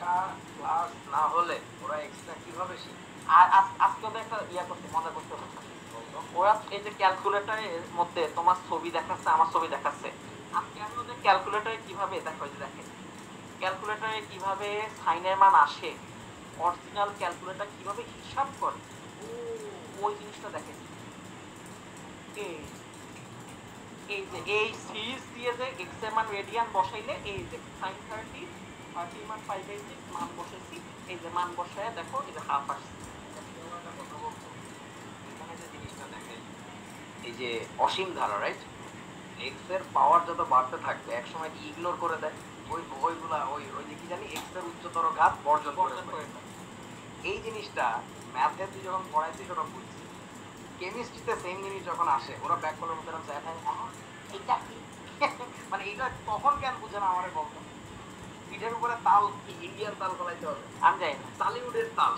একটা ক্লাস না হলে ওরা এক্সট্রা কিভাবে শিখে? আর আজকে ওদের একটা করতে মজা করতে হচ্ছে, ওরা এই যে ক্যালকুলেটরের মধ্যে তোমার ছবি দেখাচ্ছে, আমার ছবি দেখাচ্ছে, আজকে আমি ওদের ক্যালকুলেটরে কিভাবে দেখো, যে দেখেন ক্যালকুলেটরে কিভাবে সাইনের মান আসে, অরিজিনাল ক্যালকুলেটর কিভাবে হিসাব করে, ওই জিনিসটা দেখেন। এই যে এই সিরিজ দিয়ে যে এক্স এর মান রেডিয়ান বসাইলে এই যে sin 30 মান 5/6 মান বসাইছি, এই যে মান বসায় দেখো এই যে হাফ আসছে। এখানে যে জিনিসটা দেখেন, এই যে অসীম ধারা, রাইট? এক্স এর পাওয়ার যত বাড়তে থাকবে এক সময় কি ইগনোর করে দেয় ওইগুলা, ওই যে কি জানি এক্স এর উচ্চতর ঘাত বর্জন করে দেয়। এই জিনিসটা ম্যাথে তুই যখন পড়াইছিস ওরা বুঝছি, কেমিস্ট্রিতে সেম জিনিস যখন আসে ওরা ব্যাক করার মধ্যে চায় এটা কি মানে এটা তখন কেন বুঝে না আমারে বলতো। পিঠের উপরে তাল কি ইন্ডিয়ান তাল ফলাইতে হবে? আমি জানি না, টলিউডের তাল।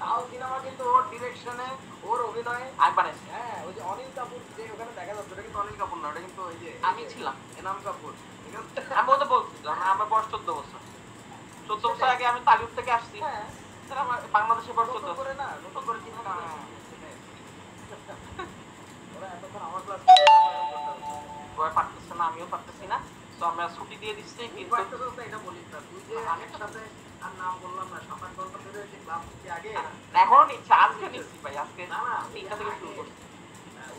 তাল সিনেমা কিন্তু ওর ডিরেকশনে, ওর অভিনয়ে আমি বানাইছি। হ্যাঁ, ওই যে অনিল কাপুর যে ওখানে দেখা যাচ্ছে, ওটা কিন্তু অনিল কাপুর না, ওটা কিন্তু ওই যে আমি ছিলাম এনাম কাপুর, ঠিক আছে? আমি ওদের বলছি যখন আমার বয়স 14 বছর, 14 বছর আগে আমি টালিউড থেকে আসছি, হ্যাঁ, তাহলে আমার বাংলাদেশে বয়স 14 করে না, নতুন করে চিন্তা না। ওরা এতক্ষণ আমার ক্লাস ওরা পারতেছে না, আমিও পারতেছি না, তো আমরা ছুটি দিয়ে দিচ্ছি। কিন্তু এটা বলিস না তুই যে আগের সাথে আর নাম বললাম না, 7-8 ঘন্টা ধরে যে ক্লাস হচ্ছে আগে এখন ইচ্ছা আজকে নিচ্ছি ভাই, আজকে না না 3টা থেকে শুরু করছি।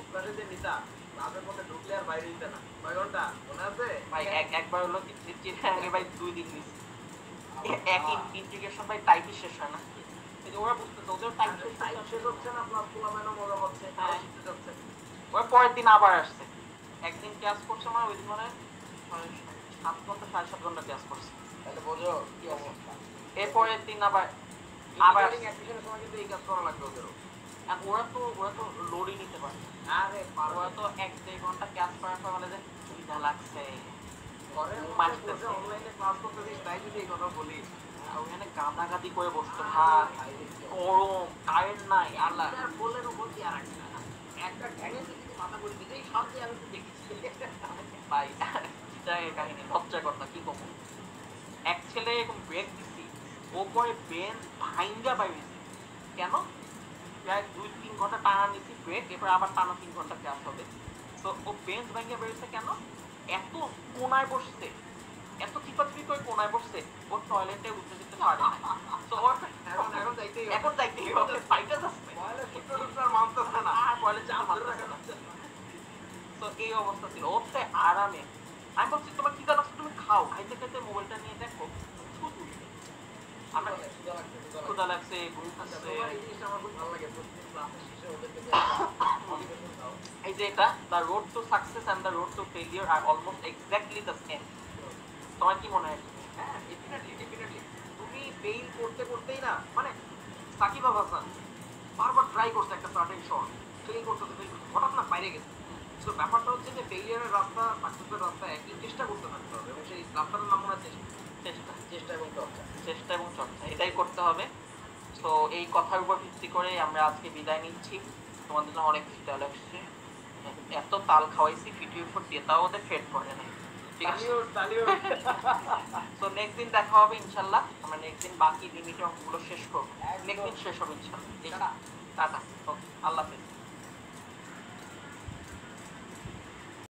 উৎপাদে যে নিতা ক্লাসের মধ্যে ঢুকলে আর বাইরে দিতে না, কয় ঘন্টা মনে আছে ভাই? একবার হলো আগে ভাই 2 দিন নিচ্ছি, এক ইন্টিগ্রেশন ভাই টাইপই শেষ হয় না। এই যে ওরা বুঝতেছে ওদের টাইপ শেষ হচ্ছে না, প্লাস পোলামেনও মজা হচ্ছে, হ্যাঁ শিখতে যাচ্ছে। ওরা পরের দিন আবার আসছে, একদিন ক্লাস করছে আমার ওই দিন মানে 7 ঘন্টা 7.5 ঘন্টা ক্লাস করছে, তাহলে বোঝো কি অবস্থা। এর পরের দিন আবার অ্যাপ্লিকেশনের সময় কিন্তু এই কাজ করা লাগবে ওদেরও। ওরা তো লোডই নিতে পারে, আরে ওরা তো 1-2 ঘন্টা ক্লাস করার পর বলে যে সুবিধা লাগছে, অনলাইনে ক্লাস করতেছিস তাই যদি এই কথা বলি, ওখানে গাদাগাদি করে বসতে ভাই, গরম, কারেন্ট নাই, আল্লাহ বললেন উপর দিয়ে আর একটা ঠ্যাঙে যদি মাথা করে দিতেই সব দিয়ে আমি দেখেছি ভাই। এটাই কাহিনী, লজ্জার কথা কি কমু। এক ছেলে এরকম ব্রেক দিছি, ও পরে বেন ভাইঙ্গা বাইরেছি, কেন? প্রায় 2-3 ঘন্টা টানা নিছি ব্রেক, এরপর আবার টানা 3 ঘন্টা ক্লাস হবে, তো ও বেঞ্চ ভাইঙ্গা বেরিয়েছে কেন? এত কোনায় বসছে, এত চিপাচিপি করে কোনায় বসছে, ওর টয়লেটে উঠে যেতে পারে না, তো ওর এখন যাইতেই হবে, ফাইটা যাচ্ছে মানতেছে না, টয়লেট যা মানতেছে না। তো এই অবস্থা ছিল, ওর তো আরামে। আমি বলছি তোমার কি লাগছে, তুমি খাও, খাইতে খাইতে মোবাইলটা নিয়ে দেখো, আমরা ক্ষুধা লাগছে, ঘুম আসছে। এই যে এটা the road to success and the road to failure are almost exactly the same. তোমার কি মনে হয়? হ্যাঁ, ডেফিনেটলি তুমি ফেইল করতে করতেই না, মানে সাকিব আল হাসান বারবার ট্রাই করছে একটা সার্টেন শট, ফেইল করতে হঠাৎ না বাইরে গেছে। তো ব্যাপারটা হচ্ছে যে ফেইলিয়ারের রাস্তা সাকসেসের রাস্তা একই, চেষ্টা করতে থাকতে হবে, এবং সেই রাস্তাটার নাম হচ্ছে চেষ্টা, চেষ্টা এবং চর্চা, চেষ্টা এবং চর্চা, এটাই করতে হবে। তো এই কথার উপর ভিত্তি করে আমরা আজকে বিদায় নিচ্ছি। তোমাদের জন্য অনেক খিদে লাগছে, এত তাল খাওয়াইছি ভিডিওর উপর দিয়ে, তাও ওদের ফেট করে না, ঠিক আছে? তো নেক্সট দিন দেখা হবে ইনশাল্লাহ, আমরা নেক্সট দিন বাকি লিমিটের অঙ্কগুলো শেষ করবো, নেক্সট দিন শেষ হবে ইনশাল্লাহ। টাটা, ওকে, আল্লাহ হাফেজ।